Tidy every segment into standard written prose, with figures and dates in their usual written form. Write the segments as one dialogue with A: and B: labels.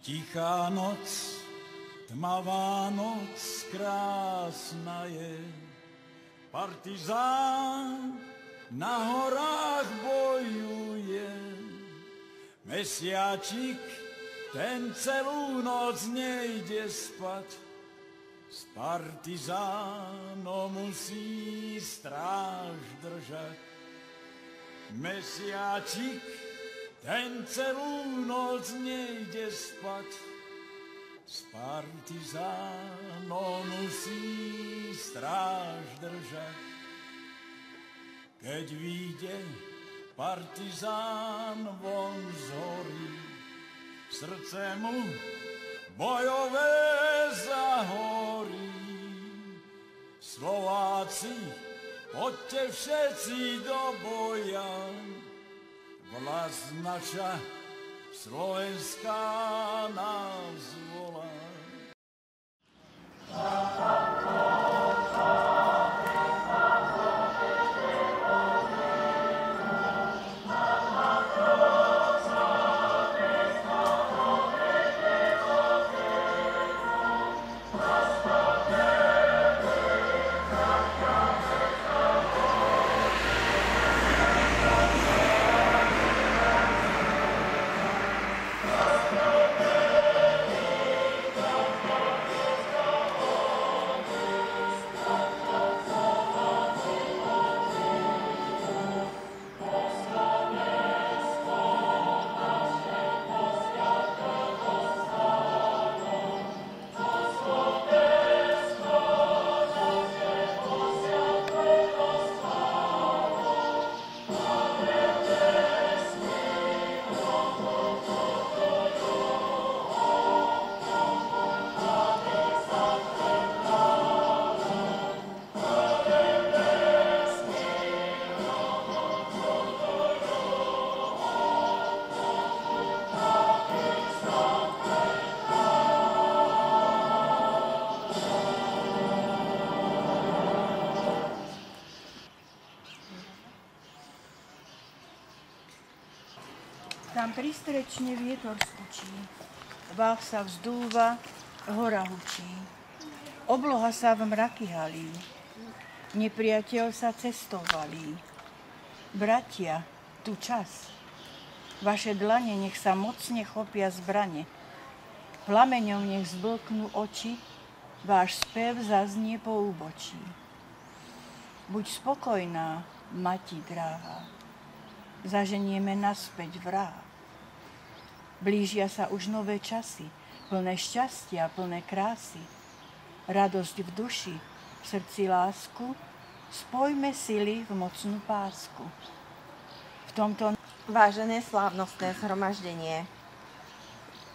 A: Tichá noc, tmavá noc, krásna je. Partizán na horách bojuje. Mesiačik, ten celú noc nejde spať. S partizánom musí stráž držať. Mesiačik, ten celú noc nejde spať. S partizánom musí stráž držať. Keď vyjde partizán von z hory, srdce mu bojové zahorí. Slováci, poďte všetci do boja, vlast naša slovenská nás volá.
B: Tam pristrečne vietor skučí, váh sa vzdúva, hora hučí. Obloha sa v mraky halí, nepriateľ sa cestou valí. Bratia, tu čas, vaše dlane nech sa mocne chopia zbrane, plameňom nech zblknú oči, váš spev zaznie po úbočí. Buď spokojná, mati dráha, zaženieme naspäť vraha. Blížia sa už nové časy, plné šťastia, plné krásy. Radosť v duši, v srdci lásku, spojme sily v mocnú pásku. V tomto
C: Vážené slávnostné zhromaždenie,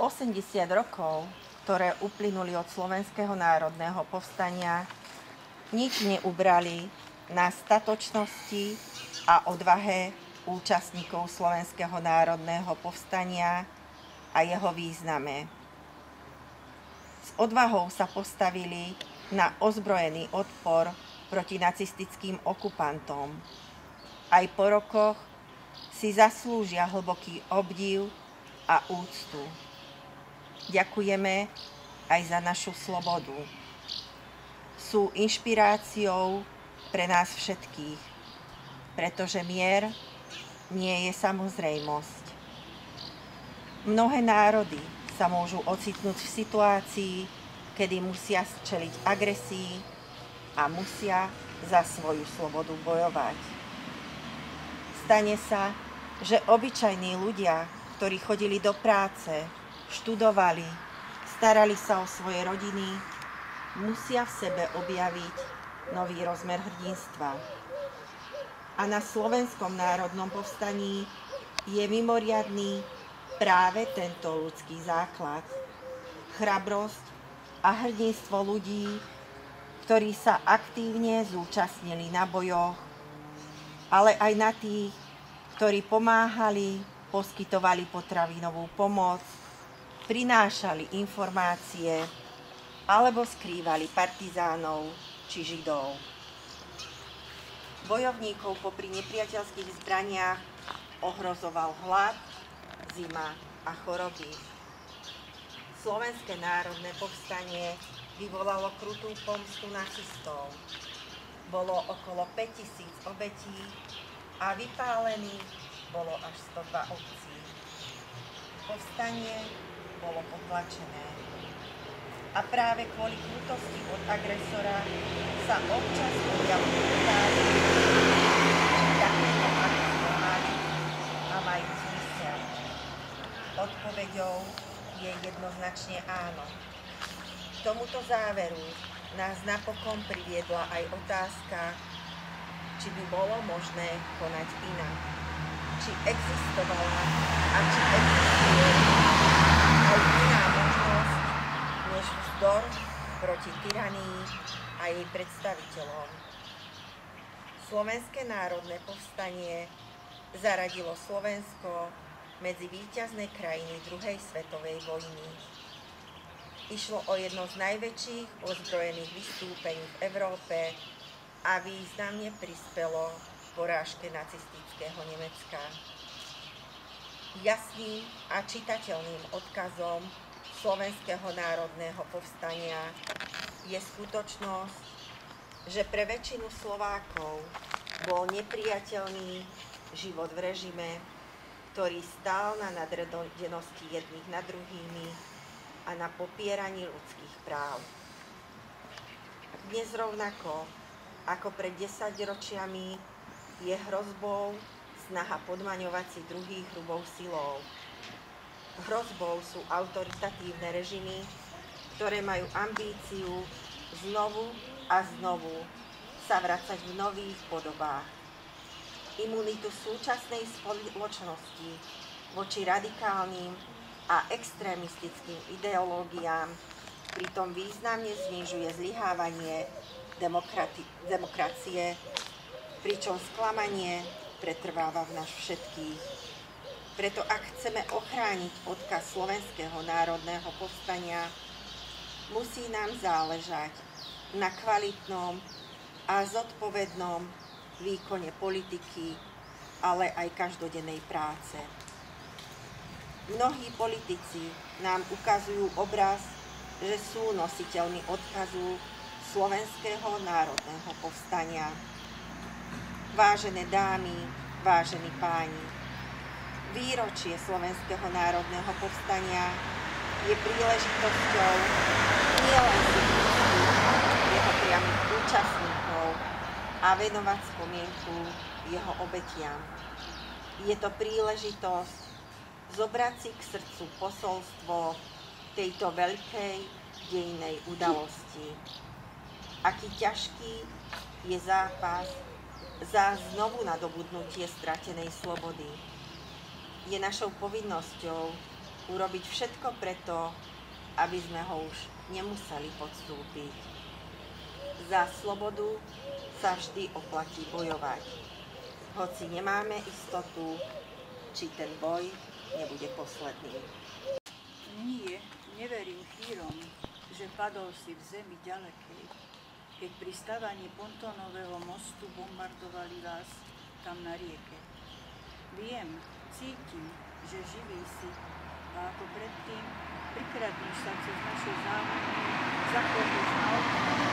C: 80 rokov, ktoré uplynuli od Slovenského národného povstania, nič neubrali na statočnosti a odvahe účastníkov Slovenského národného povstania a jeho význame. S odvahou sa postavili na ozbrojený odpor proti nacistickým okupantom. Aj po rokoch si zaslúžia hlboký obdiv a úctu. Ďakujeme aj za našu slobodu. Sú inšpiráciou pre nás všetkých, pretože mier nie je samozrejmosť. Mnohé národy sa môžu ocitnúť v situácii, kedy musia čeliť agresii a musia za svoju slobodu bojovať. Stane sa, že obyčajní ľudia, ktorí chodili do práce, študovali, starali sa o svoje rodiny, musia v sebe objaviť nový rozmer hrdinstva. A na Slovenskom národnom povstaní je mimoriadny práve tento ľudský základ. Chrabrosť a hrdinstvo ľudí, ktorí sa aktívne zúčastnili na bojoch, ale aj na tých, ktorí pomáhali, poskytovali potravinovú pomoc, prinášali informácie alebo skrývali partizánov či židov. Bojovníkov popri nepriateľských zbraniach ohrozoval hlad, zima a choroby. Slovenské národné povstanie vyvolalo krutú pomstu nacistov. Bolo okolo 5000 obetí a vypálených bolo až 102 obcí. Povstanie bolo potlačené. A práve kvôli krutosti od agresora sa občas objavujú otázky, či takéto akcie mali a majú zmysel. Odpoveďou je jednoznačne áno. K tomuto záveru nás napokon priviedla aj otázka, či by bolo možné konať inak. Či existovala a či existuje aj iná možnosť, než vzdor proti tyranii a jej predstaviteľom. Slovenské národné povstanie zaradilo Slovensko medzi víťazné krajiny druhej svetovej vojny. Išlo o jedno z najväčších ozbrojených vystúpení v Európe a významne prispelo k porážke nacistického Nemecka. Jasným a čitateľným odkazom Slovenského národného povstania je skutočnosť, že pre väčšinu Slovákov bol nepriateľný život v režime, ktorý stál na nadredenosti jedných nad druhými a na popieraní ľudských práv. Dnes rovnako ako pred 10 ročiami je hrozbou snaha podmaňovať si druhých hrubou silou. Hrozbou sú autoritatívne režimy, ktoré majú ambíciu znovu a znovu sa vracať v nových podobách. Imunitu súčasnej spoločnosti voči radikálnym a extrémistickým ideológiám pritom významne znižuje zlyhávanie demokracie, pričom sklamanie pretrváva v nás všetkých. Preto ak chceme ochrániť odkaz Slovenského národného povstania, musí nám záležať na kvalitnom a zodpovednom výkone politiky, ale aj každodennej práce. Mnohí politici nám ukazujú obraz, že sú nositeľmi odkazu Slovenského národného povstania. Vážené dámy, vážení páni, výročie Slovenského národného povstania je príležitosťou nielen si jeho priamych účastníkov a venovať spomienku jeho obetiam. Je to príležitosť zobrať si k srdcu posolstvo tejto veľkej dejinnej udalosti. Aký ťažký je zápas za znovu nadobudnutie stratenej slobody. Je našou povinnosťou urobiť všetko preto, aby sme ho už nemuseli podstúpiť. Za slobodu sa vždy oplatí bojovať. Hoci nemáme istotu, či ten boj nebude posledný.
B: Nie, neverím chýrom, že padol si v zemi ďalekej, keď pri stavaní pontónového mostu bombardovali vás tam na rieke. Viem, cítim, že živý si a ako predtým prikradnúš sa cez naše zámky, zaklopíš na okno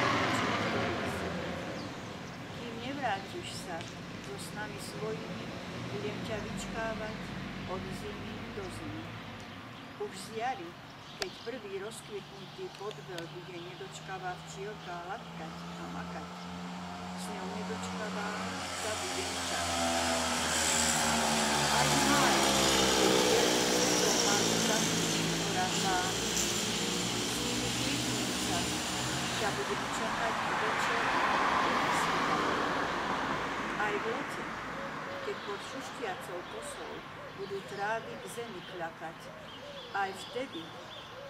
B: kým nevrátiš sa so snami svojimi, budem ťa vyčkávať od zimy do zimy. Už z jary, keď prvý rozkvitnutý podvel bude nedočkavá včielka latkať a makať, s ňou nedočkavá sa budem čakať. Aj v máji, keď to mám zaklúči hora pán, s nimi kvitnúť sa, ťa budem čakať večer aj v lete, keď pod šušťiacou kosou budú trávy k zemi kľakať, aj vtedy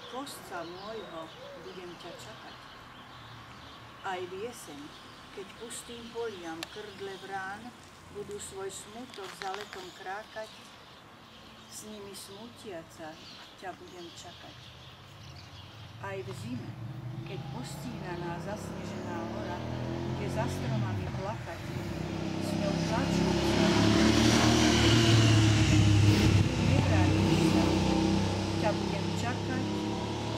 B: kosca môjho budem ťa čakať. Aj v jeseň, keď pustým poliam krdle vrán budú svoj smutok za letom krákať, s nimi smutiaca ťa budem čakať. Aj v zime, keď postínaná zasnežená hora bude za stromami plakať, s ňou plačúca, nevrátiš sa, ťa budem čakať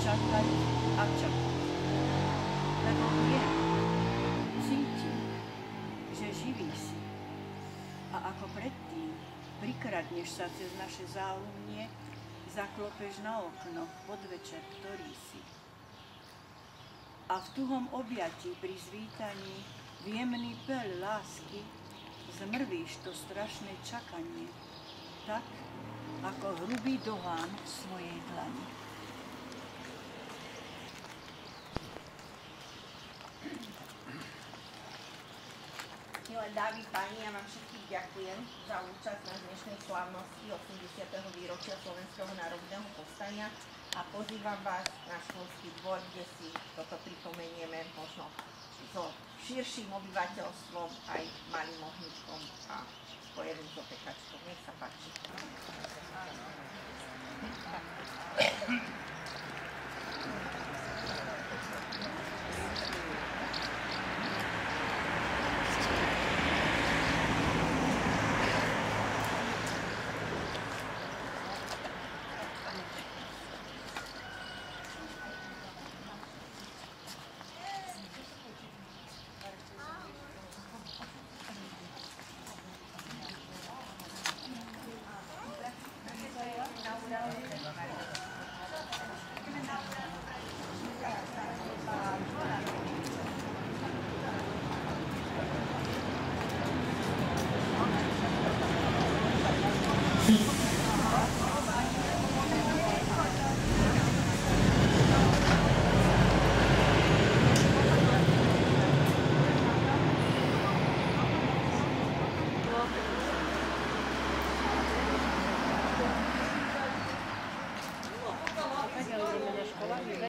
B: čakať a čakať. Lebo viem, cítim, že živý si. A ako predtým prikradneš sa cez naše záumnie, zaklopeš na okno v podvečer, ktorý si. A v tuhom objatí pri zvítaní v jemný peľ lásky zmrvíš to strašné čakanie, tak ako hrubý dohán v svojej dlani.
C: Milé dámy, páni, ja vám všetkým ďakujem za účasť na dnešnej slávnosti 80. výročia Slovenského národného povstania a pozývam vás na školský dvor, kde si toto pripomenieme možno so širším obyvateľstvom, aj malým ohníčkom a spojeným s opekačkou. Nech sa páči.